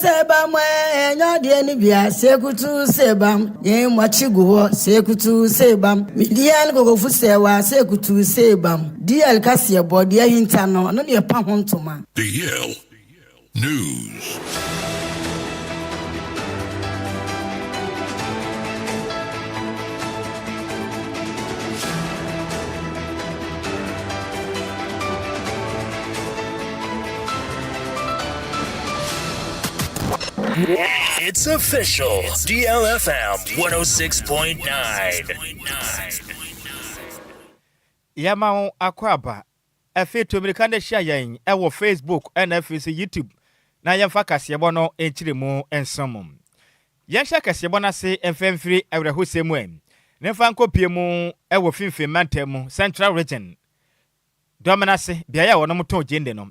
Sebam enyo de ni bia sekutu sebam yen mwachigu ho sekutu sebam midian gogofu sewa sekutu sebam DL kase body hinta no no ne pa hontoma DL News. It's official. DLFM 106.9. Yamao akwaba. Efe to American share yen ewo Facebook and FCC YouTube. Na yemfa kasebo no enchire mu ensomum. Yensha kasebo na se enfemfiri awrehosemu em. Nemfa nkopie mu ewo finfin mantemu Central Region. Dominase biaya wono muton jende no.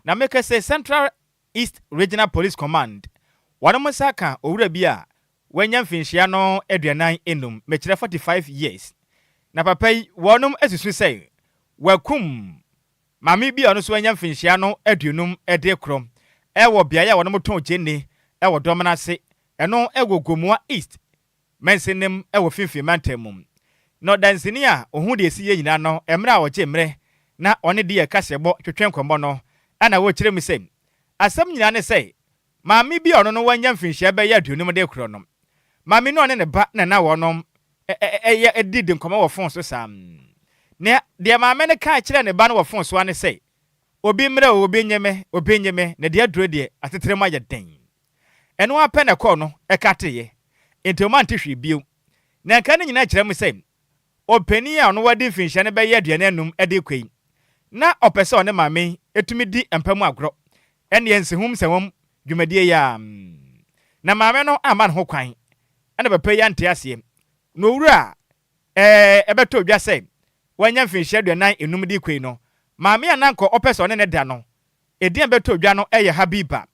Na make say Central East Regional Police Command. Wanamusaka owura bia wanya mfinhia no aduanan enum mechire 45 years na papai wonum asusu sei wakum mami bia no so wanya mfinhia no aduanum ede krom ewo bia ya wonum ton gene ewo domenase eno egogomua east mensenem ewo finfin mantemum no dansini a ohun de esi nyina no emra a woche mre na one de kasebo twetwen kombo no ana wo kire mi sei asam nyina ne sei Mami bi ono no wanya mfinhia be ya aduonum de kro no. Mami no ne ba na wonom ya edidi nkoma wo fon so sam. Ne de mama ne ka kire ne ba no wo fon so ane sei. Obi mre obi nyeme ne de aduro de atetere ma ya den. Eno apɛ ne kɔ no ekateye. Entoma ntehwe bio. Na nka ne nyina kire mu sei. Opani a ono wadi mfinhia ne be ya aduananum de kwei. Na opese one mami etumi di empamu agro. Ene ensehum sewom dwumadie ya na maame no aman ho kwan ana bepa ya nte ase no wura ebeto dwa sei wanya mfinhia duanan enum di kwei no maame ananko opese one ne da no edian beto dwa no eye habiba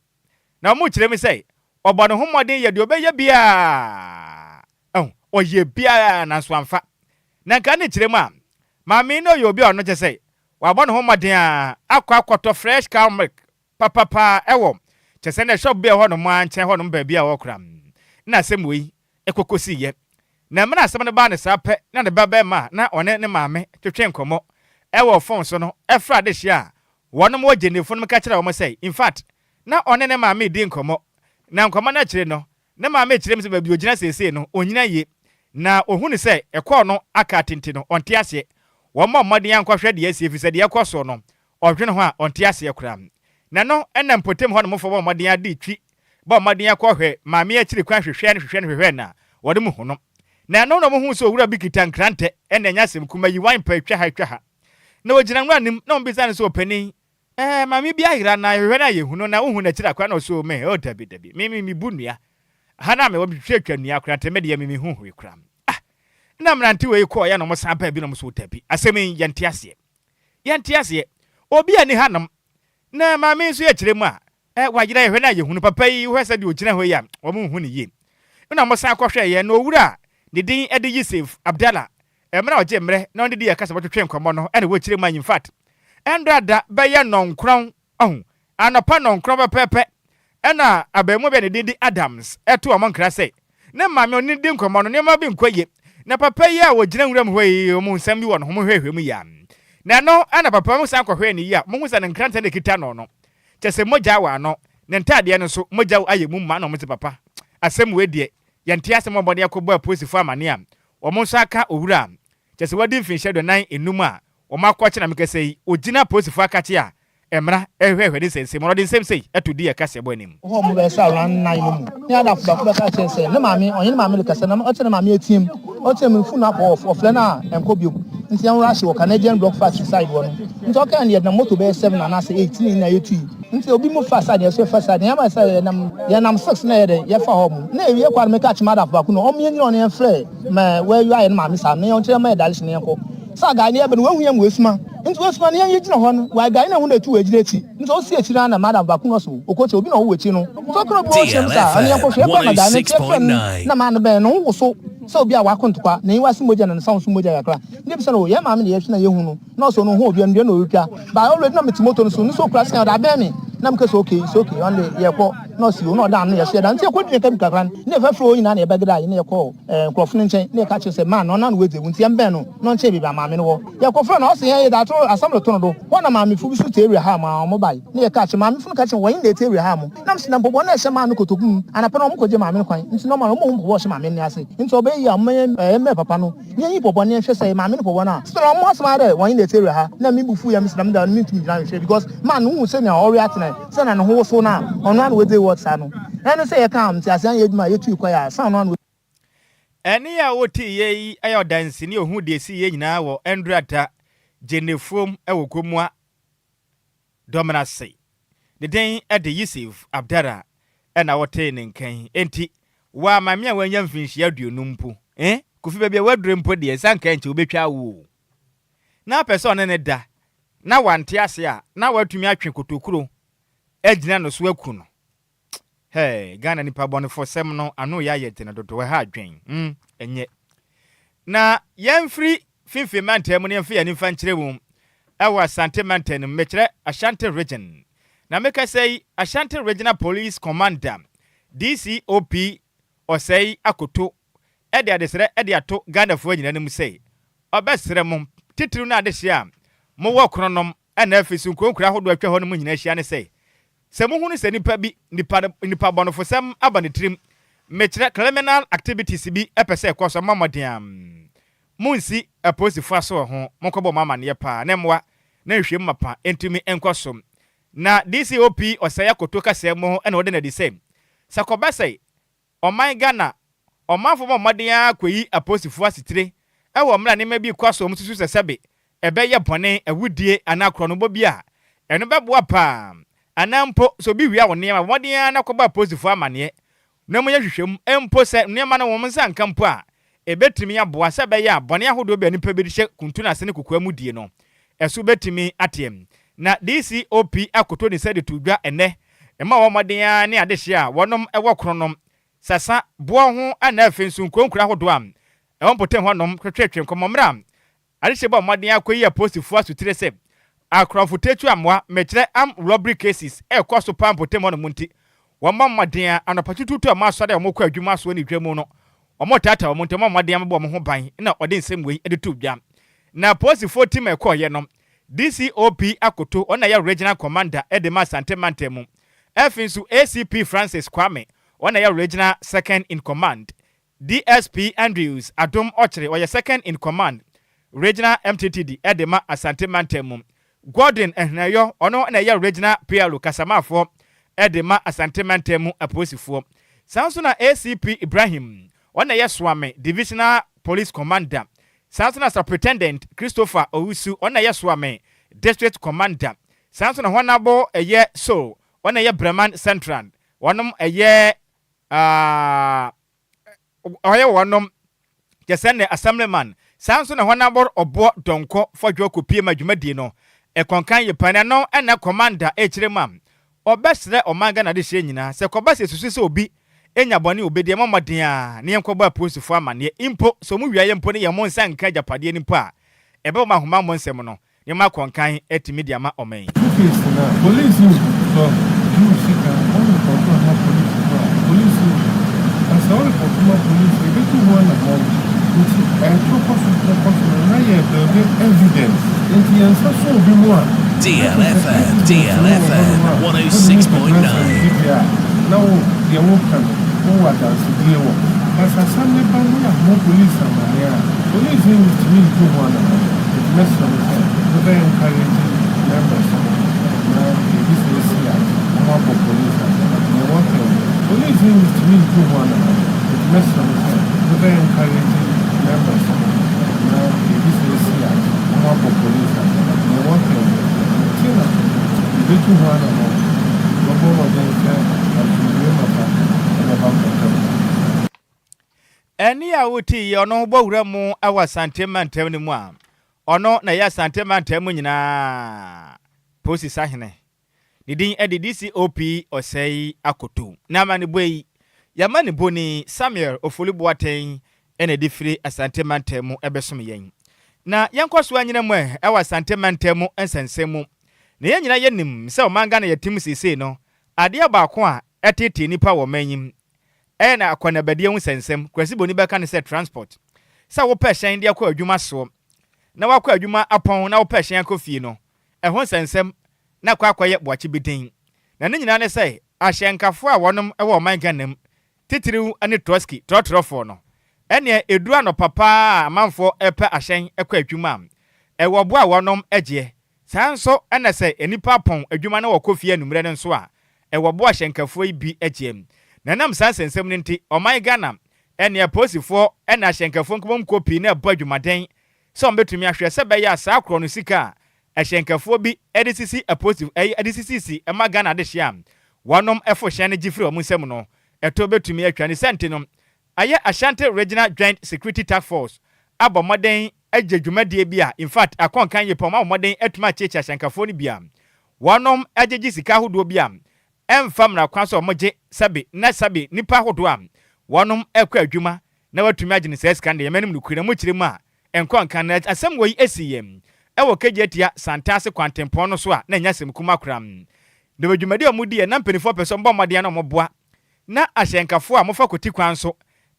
na omu kire mi sei obo no homoden ye de obeya bia oye bia na so amfa na nka ne kire mu a maame no ye obi ono je sei wabo no homoden a akwakoto fresh cow milk papa ewo chesene shop be ho no mo anche ho no ba bia wo kram na semoi ekokosi ye na mena asem ne ba ne sape na ne baba ma na one ne maame twetwe nkomo ewo phone so no efra de hia wono mo genefo no ka kira wo say in fact na one ne maame di nkomo na nkomo na kire no ne maame kire mse ba bi ogina sese no onyina ye na ohunu say ekọ no aka tenti no onte ase wo mo mmode yankwa hwe de ase fi se de ekoso no odwene ho a onte ase kram na no enam potem ho no mofo bo modin ade twi bo modin akọhwe maame akiri kwan hwehwe na wode mu hono na no no mo hu so owura bikita nkrante ena nyasem kuma yi wan pa twa ha na wogina nwa nim na ombisa ne so opani maame bi ahira na hwehwe na yehuno na uhu na kira kwa na so me o dabi mi bunua ha na me wo hwehwe nua krante me de mi hu hwe kram na mrante we ko ya no mo sampa bi no mo so tabi asemi yante ase obi ani hanam na maame nso ya kire mu a wagina yehwe na yehunu papa yi hwesa de ogina ho ya wo mu hu ne ye na mo san akọhwe ye na owura de din ede Yusuf Abdallah emra oje mre na onde de yakasa botwetwe nkomo no ene wo kire mu in fact endrada be ye nonkron anopa nonkron pepe ena abemu be ne din Adams eto o monkra sei na maame oni di nkomo no ne ma bi nkwaye na papa yi a wo gina nwura mu hwe o mu nsam bi wo no ho hwehwe mu ya na no ana papa mu san kwahwe ni ya mu husa ne nkranta ne kita no chese moja wa no ne ntade no so moja aye mu ma no mo te papa asem we de ye ntia asem obode akobo aposifo amane a o mo so aka owura chese wadi mfinhye do nan enum a o makwache na mekasei ogina aposifo akache a emra ehwehwe de sense mo de nsem sei atodi ye kase bo anim ho mo be sa ran nan mu ni ada fu ba ka chese ne maame onye maame le kase na o che na maame atiem o che me fu na ofle na enkobio nti an rush wo Canadian block fast side wo no nti o kan ye na moto be 7 na say 18 na yetu nti obi mo fast side so fast side ya ma say ye nam 6 na ye de ye fa ho mo na ewie kwa me ka chima da fa ku no o me nyina on ye frɛ ma we yu aye na maame sa na ye on che ma dalish na ye ko sa ga ni e be no hu yam wesuma nti wesuma na ye gina ho no wa ga na hu na tu we gina ti nti o si etira na madam ba ku no so okoche obi na wo wechi no so kro bo chem sa ani ko hwe kwa na ga na ke na ma na be no wo so so obi a wakontokwa na yiwa simoja na sound simoja yakra ndi bisa no ye maame na ye hwe na ye hu no so no hu obi no de no otwa ba already na metimoto no so kra sen da be me nam ke so okay so okay on the ye ko no si no da no ye se da nti ko dwe kam kakran ne fa fro nyina na ye begda ye ne ye ko nkrofo nchen ne ka che se man no na no weze nti embe no no nche bi ba maame no wo ye ko fro na o se ye da to asam to no do wo na maame fu bi so te area ha ma o mo bai ne ye ka che maame fu ka che wo yin na te area ha mo nam si na bobo na ye man no kotogum ana pe no mo ko je maame kwan nti no ma mo mo wo se maame ne ase nti obe ya me papa no ne yi bobo ne hwe se maame no bobo na so no mo asma de wo yin na te area ha na mi bufu ya mi si na da mi tumi na hwe because man no se na o react na se na no ho so na ono na we dey what sa no ene se ye kam ti ase an ye duma ye tu kwa ya sa no eni ya woti ye ayo dance ni ohun de si ye nyina wo endrata genefom ewo komua dominance the den at the Yusuf Abdara ena wote ne nkan enti wa mame a wanya mfinhyi aduonu mpo kufi bebia wadure mpo de sanka enche obetwa wo na person ne da na wante ase a na watumi atwe kotokuro agina no so aku no hey Ghana nipa bone for sem no ano ya yete na dodo ha adwen enye na yemfri finfi mantem ne yemfi ya nimfa nkyere wum ewa Asante Mountain mekere Ashanti region na meka say Ashanti Regional Police Commander DCOP osei akoto ede adesere ede ato Ghana fo nyina nim say obesere mum titiru na adehia mo wo kronom na afisu nkonkura hodo atwa ho no nyina hia ne say se mo hunu se nipa bi nipa bonofo sem abane trim mekere criminal activities bi epese ekoso mamodiam munsi aposifo aso ho monkobo mama ne pa na mwa na hwem mapa entumi enkosom na DCOP osaya kotoka semo na wode na di same sakobasai oman Ghana omanfo momadia kweyi aposifo asitire ewo mra ne ma bi kwaso msusu sesebe ebe ye bone awudie anakro no bobia eno beboa pa anampo so bi wi a wone ma modia na koba aposifo amane na mo ye hwehwem empo se ne ma na wo msa nkampo a ebetimi aboa sebe ya bone ahodo be nipa bi hye kuntuna ase ne kokwa mudie no esu betimi atem na DCOP akoto ni sede tudwa ene ema wo moden ne adehye a wonom ewo kronom sasa bo ho ana afensu nkonkura hodo am ewon potem honom twetwetwe komomra adehye bo moden akoyi apostifo asutire se akrofo tetu amwa mekire am robbery cases ekoso pam potem honom nti wo moden anopatututu amasode wo mokwa adwuma so ni dwamu no omotata wo montem moden bo mo ho ban na ode nsem wei ede tudwa na apostifo team ekoye no DCOP akoto ona ya regional commander Edema Asante Mountain Efinsu ACP Francis Kwame ona ya regional second in command DSP Andrews Adom Ochre oya second in command regional MTTD Edema Asante Mountain Gordon Ehnayo ono na ya regional PLO Kasamafo Edema Asante Mountain aposifo sanso na ACP Ibrahim ona ya Swame divisional police commander Sansona Superintendent Christopher Owusu ona ye Swame District Commander Sansona Honabo eye so ona ye Breman Central wonom eye oye wonom Jesene Assemblyman Sansona Honabo obo donko fodwo kopie madwumadi no ekonkan ye panano na commander echiremam obesre omanga na de hye nyina se kobase susu se obi enya bone obedie momoden a ne enkoba aposifo amane impo so mu wiaye mpo ne ye monsa nka japade ni mpo a ebe ma homa monsem no ne ma konkan etimidia ma omen police so you see can only control how police as all control police they do one about which and to possible na ye the evidence and the answer so be more DLFM 106.9 now the woman what else do you want? As a Sunday family, more police and police in to one another. It must have been very encouraging members. Now, this is here, more police and what police in to one another. It must have been very encouraging members. Now, this is here, more police and what to one another. Eni a wuti ono bowura mu awa Asante Mountain ni mu a ono na ya Asante Mountain mu nyina posi sahene didin edi DCOP osei akoto na mani boyi ya mani boni Samuel Ofolibuaten ene difiri Asante Mountain mu ebesom yen na yankwaso anyina mu awa Asante Mountain mu ensensemu na yɛn nyina yɛnim sɛ ɔmanga na yɛtim sisi no adeɛ baako a ɛtete nipa wɔ manyim na akɔnabadie ho sɛnsɛm kwasi boni bɛka ne sɛ transport sɛ wopɛ hyɛn de akɔ adwuma soɔ na wakɔ adwuma apɔn na wopɛ hyɛn akɔ fie no ɛho sɛnsɛm na akɔyɛ boakye bidin na ne nyinaa ne sɛ ahyɛnkafo a wɔnom ɛwɔ ɔman Ghana mu titiriw ne troski trɔtrɔfoɔ no ɛnea edura no papa amanfoɔ ɛpɛ ahyɛn ɛkɔ adwuma ɛwɔ bo a wɔnom agye saa nso ɛna sɛ enipa apɔn adwuma na wɔkɔ fie numere no nso a ɛwɔ bo ahyɛnkafoɔ yi bi agye na nam saa sɛnsɛm no nti ɔman Ghana ɛnea posifoɔ ɛna ahyɛnkafoɔ nkɔmɔ kopi na ɛbɔ adwumaden sɛ ɔmbɛtumi ahwɛ sɛ bɛyɛ a saa korɔ no sika a ahyɛnkafoɔ bi ɛde sisi aposif ɛde sisi ɛma Ghana de hyia wɔnom ɛfo hyɛn no gifiri ɔmo nsɛm no ɛtɔ bɛtumi atwa ne sɛnte no ayɛ Ashanti Regional Joint Security Task Force abɔ mmɔden agye dwumadie bi a in fact akɔnkan yɛ pɔm abɔ mmɔden atuma akyekye ahyɛnkafoɔ no bi a wɔnom agyegye sika ahodoɔ bi a ɛmfa mmara kwan so ɔmogye sabi nipa ahodoɔ a wɔnom ɛkɔ adwuma na watumi agye ne sɛ sika no yɛmanim no kure mu kyerɛ mu a ɛnkɔnkan na asɛm wɔ yi asi yɛm ɛwɔ kagyetia santase kwantempɔn no so a na nya asɛm kuma koram de badwumadi a ɔmodi yɛ na mpanifoɔ pɛ sɛ ɔmbɔ mmɔden na ɔmɔboa na ahyɛnkafoɔ a mofa koti kwan so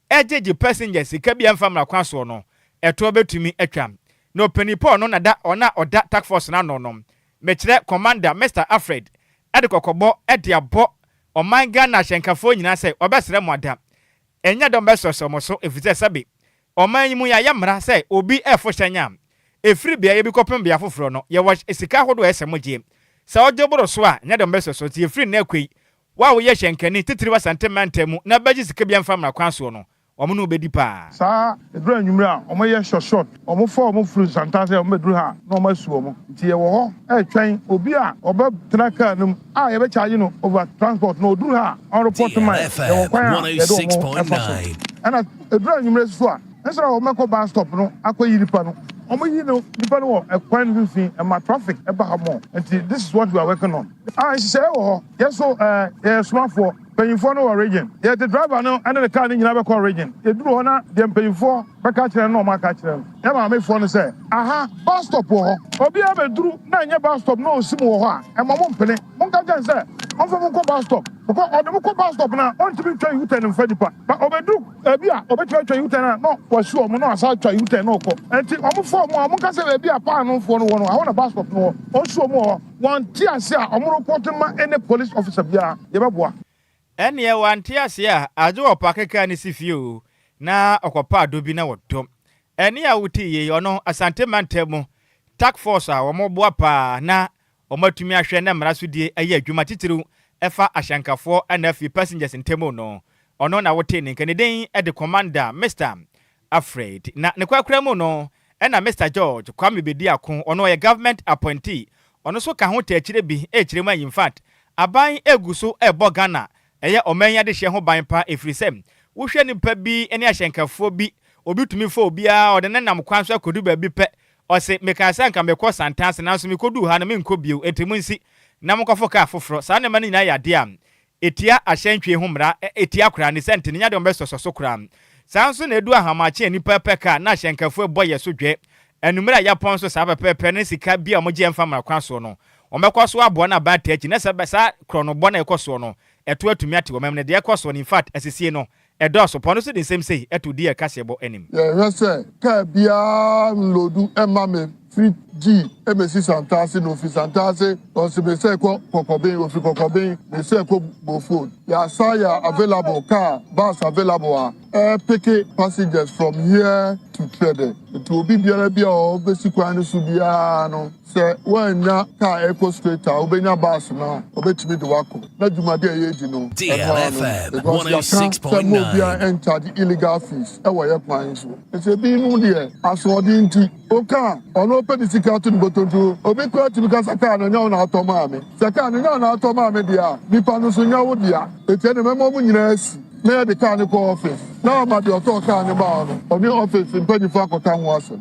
ɛgyegye passengers sika bi ɛmfa mmara kwan so no ɛtoɔ bɛtumi atwa na ɔpanipɔ no nada ɔda task force na no mekyerɛ commander Mr. Alfred ɛde kɔkɔbɔ ɛde abɔ ɔman Ghana ahyɛnkafoɔ nyinaa sɛ ɔbɛsrɛ mo ada ɛnya dɔm bɛsɔsɔ mo so efisɛ sɛbe ɔman yi mu yɛ mmara sɛ obi ɛfo hyɛn a efiri bea yɛbi kɔpem bea foforɔ no yɛwɔ sika ahodoɔ ɛsɛ mo gye sɛ ɔgye boro so a nya dɔm bɛsɔsɔ tie efiri na akɔyi wa wo yɛ hyɛnkani titiri wa santemanta mu na bɛgye sika bi amfa mmara kwan so no ɔmo no bɛdi paa saa edura nwumre a ɔmo yɛ short ɔmo fɔ ɔmo furu santase ɔmo bɛduru ha na ɔmo asu ɔmo nti yɛwɔ hɔ ɛtwɛn obi a ɔbɛtena kaa no mu a yɛbɛkyaagye no over transport na oduru ha ɔreport man yɛwɔ kwan a yɛde ɔmo ɛfa so ɛna edura nwumre so a ɛsɛ ɔmo kɔ bus stop no akɔ yi nipa no ɔmo yi no nipa no wɔ ɛkwan no mfimfini ɛma traffic ɛba ha mɔ nti this is what we are working on nhyehyɛ wɔ hɔ yɛso yɛyɛ somafoɔ mpanyinfoɔ no wɔ region yɛde driver no ɛne ne car no nyinaa bɛkɔ region yɛduru hɔ na deɛ mpanyinfoɔ bɛka kyerɛ no na ɔmo aka kyerɛ no yɛ maamefoɔ no sɛ aha bus stop wɔ hɔ obiara bɛduru na ɛnyɛ bus stop na osi mu wɔ hɔ a ɛma mo mpene monka kyɛn sɛ ɔmfa mo nkɔ bus stop because ɔde mo kɔ bus stop na ɔntumi twa U-turn mfa nipa ba ɔbɛduru ebi a ɔbɛtumi atwa U-turn a na wɔsi ɔmo na asa atwa U-turn na ɔkɔ nti ɔmo fɔ ɔmo a ɔmo kasa ebi a paanofoɔ no wɔ no ahɔ na bus stop no wɔ ɔsi ɔmo wɔ wɔn ti ase a ɔmo report ma any police officer biara yɛbɛboa ɛneɛ wante ase a agye wɔ pa keka ne si fie o na ɔkɔpa ado bi na wɔdɔm ɛne a wote yie ɔno asante manta mu task force a wɔmɔboa paa na ɔmatumi ahwɛ na mmara so die ɛyɛ adwuma titiriw ɛfa ahyɛnkafoɔ ɛna afi passengers ntɛmu no ɔno na wote ne nkane den ɛde commander Mr. Alfred na ne kwakura mu no ɛna Mr. George Kwame Bedi Ako ɔno ɔyɛ government appointee ɔno so ka ho ta akyire bi ɛkyire mu in fact aban egu so ɛbɔ Ghana ɛyɛ ɔman de hyɛ ho ban pa efrisem wohwɛ nipa bi ne ahyɛnkafoɔ bi obi tumi fo obiara ɔde ne nam kwan so akodu ba bi pɛ ɔse mekasa nka mekɔ santanse nanso mekodu ha na menkɔ bio etimu nsi na mokɔfo ka foforɔ saa ne ma ne nyina yɛ ade a etia ahyɛntwe ho mmara etia kora ne sente ne nya de ɔmbɛsɔsɔ so kora saa nso na edu ahamache nipa pɛ ka na ahyɛnkafoɔ bɔ yɛ so dwɛ enumere ya pon so saa pɛpɛpɛ ne sika bi a ɔmogye mfa mmara kwan so no ɔmɛkɔ so aboa na ba tachi na sa krono bɔ na ɛkɔ so no ɛto atumi ate wɔ memne de ɛkɔ so no in fact asisie no ɛdɔso pɔno so de nsɛm sei ɛto di ɛkase bɔ anim yɛhwɛ sɛ ka bia nlodu ɛma me free G emesi santase no fi santase onse be say ko kokoben ofi kokoben be say ko bofo ya saya available car bus available pick passengers from here to trade to obi biara bia o be sikwan so bia no say when na car eco straight obenya bus na obetimi de wako na dwumade ye no DLFM 106.9 bia enter the illegal fees e wo ye kwan so e bi nu de asodi nti oka ono pe di sika to botonto obi ko ati bika saka no nya na atoma me saka no nya na atoma me dia nipa no so nya wo dia eti ne memo mu nyina asi na de ka ne ko office na ma de oto ka ne ba no oni office mpani fa akota ho asem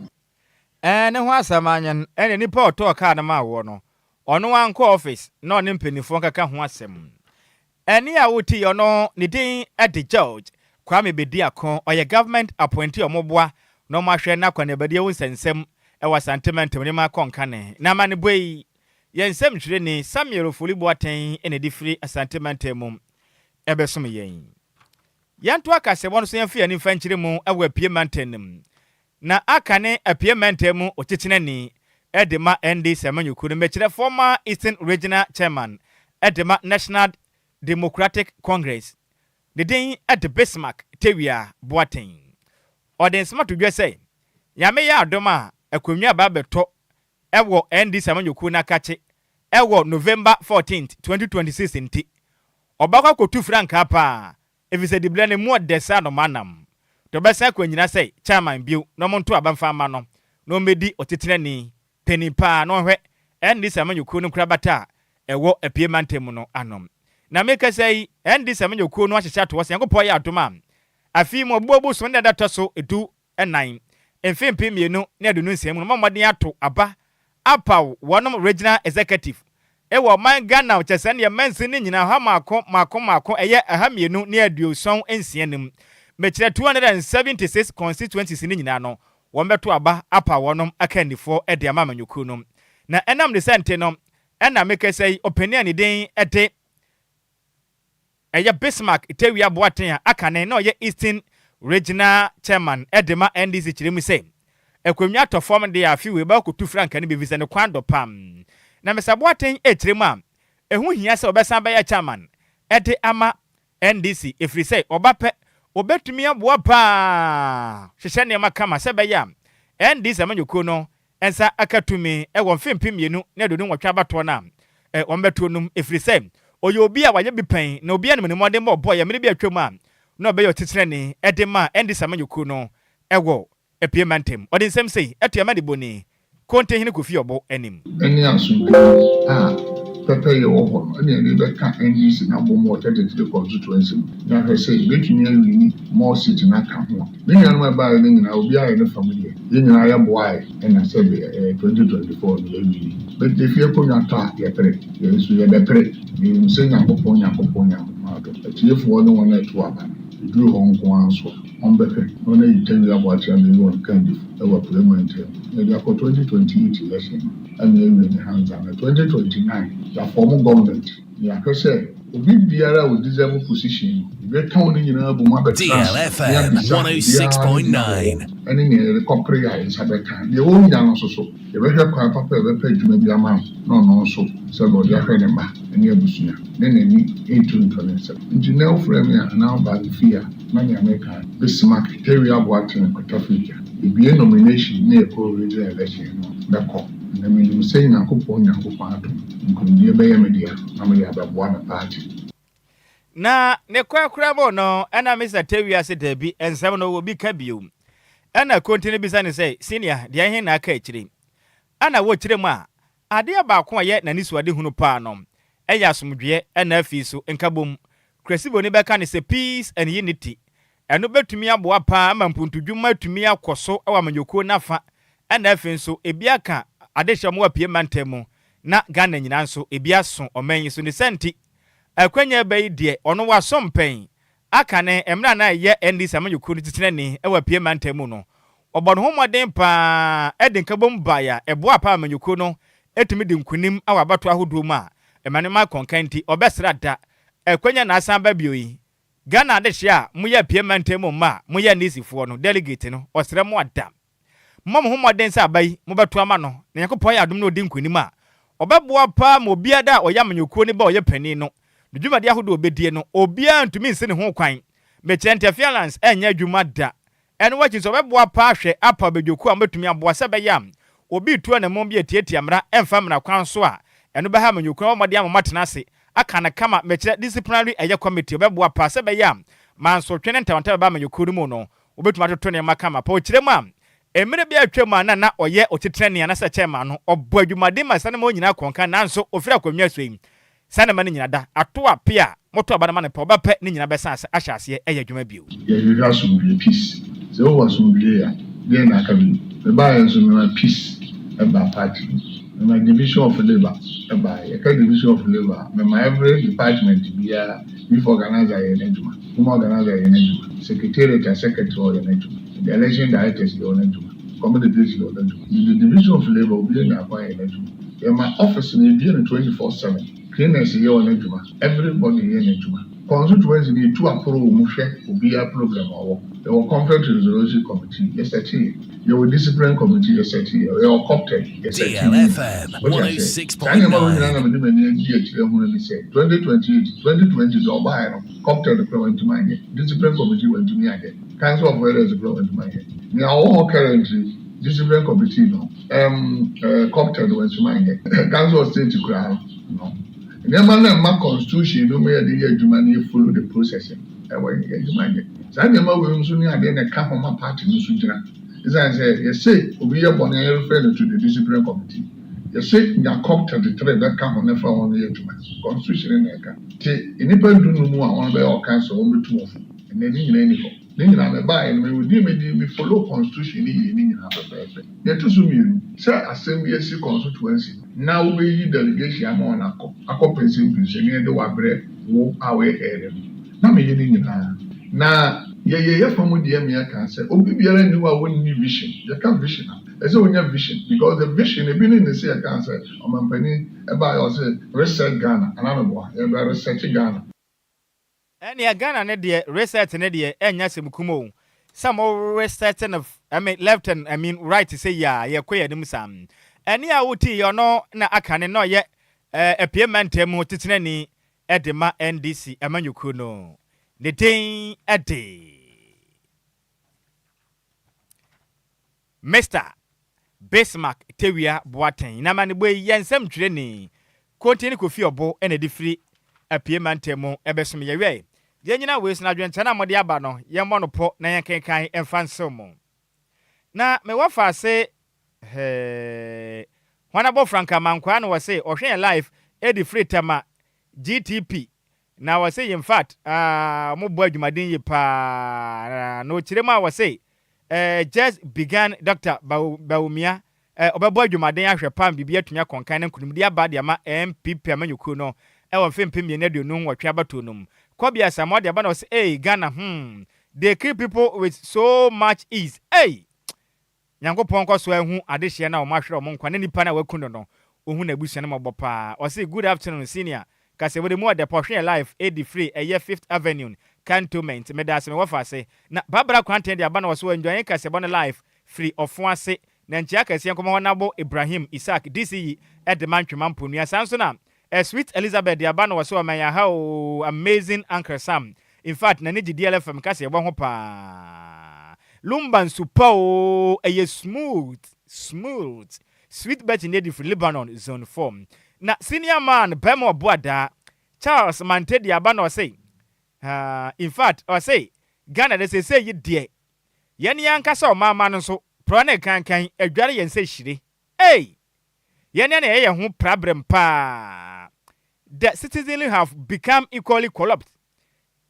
ne ho asamanyan ene nipa oto ka ne ma wo no ono wan ko office na oni mpanifo kaka ho asem ene a woti ono ne din Ede George Kwame Bedi Ako oye government appointee omoboa no ma hwe na kwanabade wo nsensem ewa sentiment ne ma konka ne na ma ne boyi yen sem twere ni Samuel Ofoli Boaten ene difiri Asante Mantemum ebesom yen yanto akase won so yemfa ni fankyire mu ewo apie mantenem na akane apie mantemu otetenani edema ND Semanyuku no mekire former Eastern Regional Chairman edema National Democratic Congress the day at the Bismarck Tewia Boaten Oden smart to just say yame ya adoma akwunwa ba beto ewo ND Semanyuku na kache ewo November 14th 2026 nti obakwa kotu franka pa efise di blane mu odesa no manam to besa kwanyina say chairman biu no monto abamfa ma no no medi otetenani penipa no hwe ND Semanyuku no krabata ewo apie mantemu no anom na meka say ND Semanyuku no ahyehya to wose yankopɔ ya adoma afi mo bobu so nda data so edu enan emfempe mienu na adunu nsem no mamode ato aba apaw wonom regional executive ewo man Ghana chese ne mense ni nyina ha mako eye aha mienu ne aduoson ensianem mekire 276 constituencies ni nyina no wombeto aba apa wonom akandifo ede amamanyuku no na enam de sente no ena meka say opinion ni den ede eye Bismarck Tewia Boaten akane na oye Eastern Regional Chairman edema NDC chiremu say ekwamnya to form de afi we ba kotu franka ne bevisa ne kwando pam na Mr. Boaten chiremu a ehu hia se obesan ba ya chairman ede ama NDC efri say obape obetumi aboa pa hwehwe ne makama se be ya NDC Semanyuku no ensa akatumi e won fempimienu na do nwatwa bato na ombeto num efri say oye obi a waye bipan na obi a ne modern mo boy ya me bi atwam a na obe yo tetenani edema NDC Semanyuku no ewo apie mantem odin sem sei eto ma de boni konte hine kofi obo anim eni asun pepe ye wo ho eni eni be ka NDC na bomo tete constituency na he say betumi awini more seat na ka ho me nyanu ma ba ni nyina obi aye no family ye nyina ya boy na say 2024 ni awini but if you ko nyata ye pere ye su ye be pere ni msenya kopon nya ma do tiefo no wona eto aba duru hon ko anso on bepe no na yitemi aboachi ami won kandi ewa parliament e ya ko 2028 election and in hands on 2029 ya form government ya kase obi biara wo deserve position be town ni nyina bu ma be DLFM 106.9 ani ni compre ya insabeka de wo nya no so ye be hwe kwa papa be pa dwuma bi ama no so so go dia hwe ne ma ani abusuya ne ni 827 engineer frame ya na ba fear na America Bismarck Tewia Boaten Kotafika ebie nomination na eco regional election no beko na me say Nyankopon ato nkunye be ya media na me ya beboa na party na ne kwakura bo no ana Mr. Tewia se dabi ensem no obi ka bio ana kontine bisa ne say senior de ahen na aka akire ana wo kire mu a ade abaako ye na nisuade hunu pa no eya asomdwe ana afi so nkabom kresibo ni beka ne se peace and unity eno betumi aboa pa ama mpuntudwuma atumi akoso ewa manyoko nafa ana afi nso ebiaka adehya mo apie mantemu na Ghana nyina nso ebiaso omanyi so ne senti akwanya bai de ono wasompen akane emra na ye NDC Semanyuku no titenani ewa apie mantemu no obono homoden pa edinkabom baya eboa pa manyoko no etumi di nkunim awa bato ahodo mu a emanema konkanti obesra da ekwanya na asamba bioyi Ghana adehya muya apie mantemu ma muya nisifo no delegate no osre mo ada mmom homoden sa abai mobeto ama no na yakopɔ ya adom no odi nkunim a obeboa pa mo biada oyamanyoko ni ba oyepani no dwumade ahodo obedie no obia ntumi nse ne ho kwan mekire interference enya dwuma da eno wachi so obeboa pa hwe apa bedwoku a metumi aboa se be yam obi tuo na mom bi etietia mra emfa mra kwan so a eno be ha manyoko omode amatena ase aka na kama mekire disciplinary eye committee obeboa pa se be yam manso twene ntawanta ba manyoko mu no obetuma atoto ne makama pa okire mu a emire bi atwam na oye otetrene anasa chairman no obɔ adwumade ma sane mo nyina konka nanso ofira kwamnya so yi sane ma ne nyina da ato apia moto abana ma ne pa obapɛ ne nyina bɛsa ase ahyase ɛyɛ adwuma bio ye you have some peace so was some ya then I can the buy some peace about party my division of labor about a division of labor my every department be organizer enejuma organizer enejuma secretariat and secretary enejuma the election directors enejuma community enejuma the division of labor be na kwa enejuma my office in the 24/7. Cleaners here on Ejuma. Everybody here in Ejuma. Constituency need to approve Mushe will be a program or there were conflict resolution committee, yes, there were discipline committee, yes, there were copted, yes, DLFM 106.9. 2020, copted the went to my head. Discipline committee went to me again. Council of Elders went to my head. Now, all currently, discipline committee, no, copted went to my head. Council of State to crown, no. The man constitution no mere the Germany follow the process. When you get Germany. So I never will soon have been a camp on my party in Sujana. As I said, you say, we are born a referred to the discipline committee. You say, you are copted the trade that come on the phone on the constitution in the country. Independent no more on the council only 2 of them. And then in any Ning na me buy and we follow constitution in our paper. Yet to sum sir assembly constituency. Now we delegation among a compensation near the wabre wo away area. Na me yin na ye from the emia can say obi biara ni wa won ni vision. You can vision. I say we have vision because the vision e be in the say I can say o man pani e ba yo say reset Ghana anambo e ba reset Ghana. Any Ghana ne de reset ne de enya semkumo. Some reset of left and right to say ya kwye nim sam. Any a wuti yo no na akane no ye payment mu titinani edema NDC amanyuku no. Ne den ade. Mr. Bismarck Tewia Boateng na mane boy yensem twire ni. Kontini Kofi Obo ene di free payment mu ebesom ye we. Yenyina we na dwentana mode aba no yemmo no po na yenkenkan emfanso mo na me wafa se wana bo franka mankwa na wase ohwe live edi free tema GTP na wase in fact mo bo adwumaden yi pa no kirema wase just began Dr. Baumia obebo adwumaden ahwe pam bibia tumya konkan na nkunumdi aba de ama MPP amanyuku no ewo mfempem ye na de no nwotwe abato no Kobia Samodi Abana was Ghana, they kill people with so much ease. Hey, Yango Ponko swear who addition or marshal monk when any pana will kuno, who ne bush and mobopa, or say good afternoon, senior. Case with the more the portion life, 83, a year 5th Avenue, Cantonment, Medas and Wafa say. Na Barbara Quantin, the Abana was so enjoying Casabona life, free of one say, Nanjaka, Siancomo Nabo, Ibrahim, Isaac, DCE, at the Manchuman Punia Sansona. Sweet Elizabeth Diabano was so how amazing Uncle Sam. In fact, Naniji DLFM kasi one hopa. Lumba supo a smooth. Sweet bet in the Lebanon zone form. Na senior man Bemo Boada Charles Mante Diabano say. In fact, or say Ghana they say you dear. Yani Yankasa mama so prane can a gary and say shiri. Hey! Yani who problem pa. The citizens have become equally corrupt.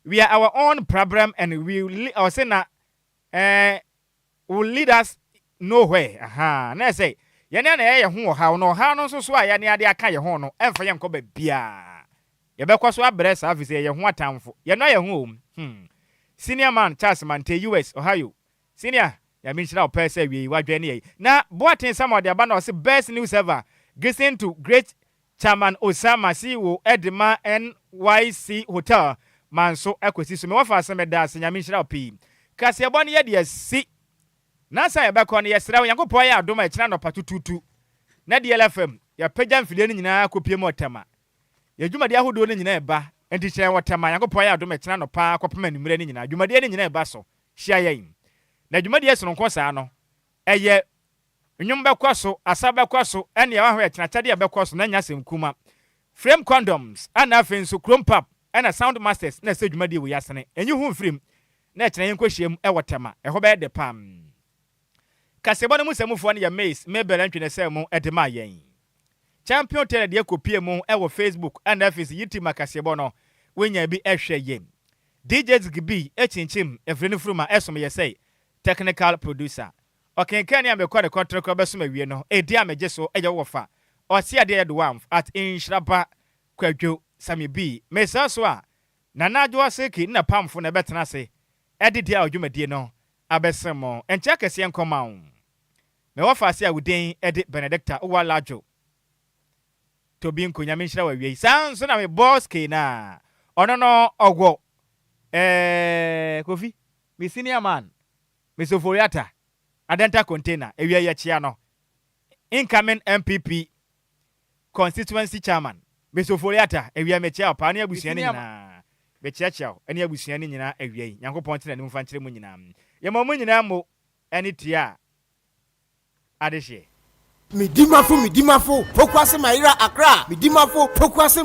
We are our own problem and we will lead us nowhere. Aha. Na say, yana who how no so yani ade aka ye ho no emfa ye nko ba bia. Ye be kwaso abre service ye ho atamfo. Ye no ye home. Senior man Charles Mante US Ohio. Senior, ya mention our person we wadwane ye. Na Boateng some de aba na say best news ever. Listen to great Chairman Osama CEO Edema NYC Hotel Manso Equity so me wafa asem da asenya menhira opi kasi ebone ye de si na sa ye bekọ ne yesra Yankopon ya adoma e kira no patututu na DLFM ya pagya mfide ni nyina kopie mo tema ya dwumade ahodo ni nyina eba enti kire wotema Yankopon ya adoma e kira no pa kopema nimre ni nyina dwumade ni nyina eba so hia yen na dwumade yeso nko sa no eye Nyum bekwaso, asa bekwaso, ene ya hwe tenatade ya bekwaso na nya semkuma. Frame condoms, ana afenso chrome pap, ana sound masters na se dwumade wo yasene. Enyi hu frame na kyena yen kwahiem e wotema. Eho be de pam. Kasebo ne musamufo ne ya mace, mebel antwene se mu edema yen. Champion tele de kopie mu e wo Facebook, ana afenso yiti makasebo no. Wenya bi ehwe yen. DJs gibi echinchim efreni fruma esom ye say technical producer. Okay, can you make a contract of a no? A dear Majeso, a yofa. Or see a dear dwarf at Nhyiraba Kwadwo Sammy B. Mesaswa. Nana do a seki in a palm for a better say. Eddie dear, you may dear no. Abesamo, and check a sian come on. Me wafa see a woodin, Edit Benedicta, or Lajo. to be nkonya menhira wa wie san so na me boss ke na ono no ogwo Kofi me senior man me soforiata adenta container ewia ya chia no incoming MPP constituency chairman me soforiata ewia me chia pa na abusua ni nyina be chia chia eni abusua ni nyina ewia Nyankopɔn tena ni mfa nkyere mu nyina ye ma mu nyina mo eni tia adehye Midimafo, pokwase Maira Accra, Midimafo, pokwase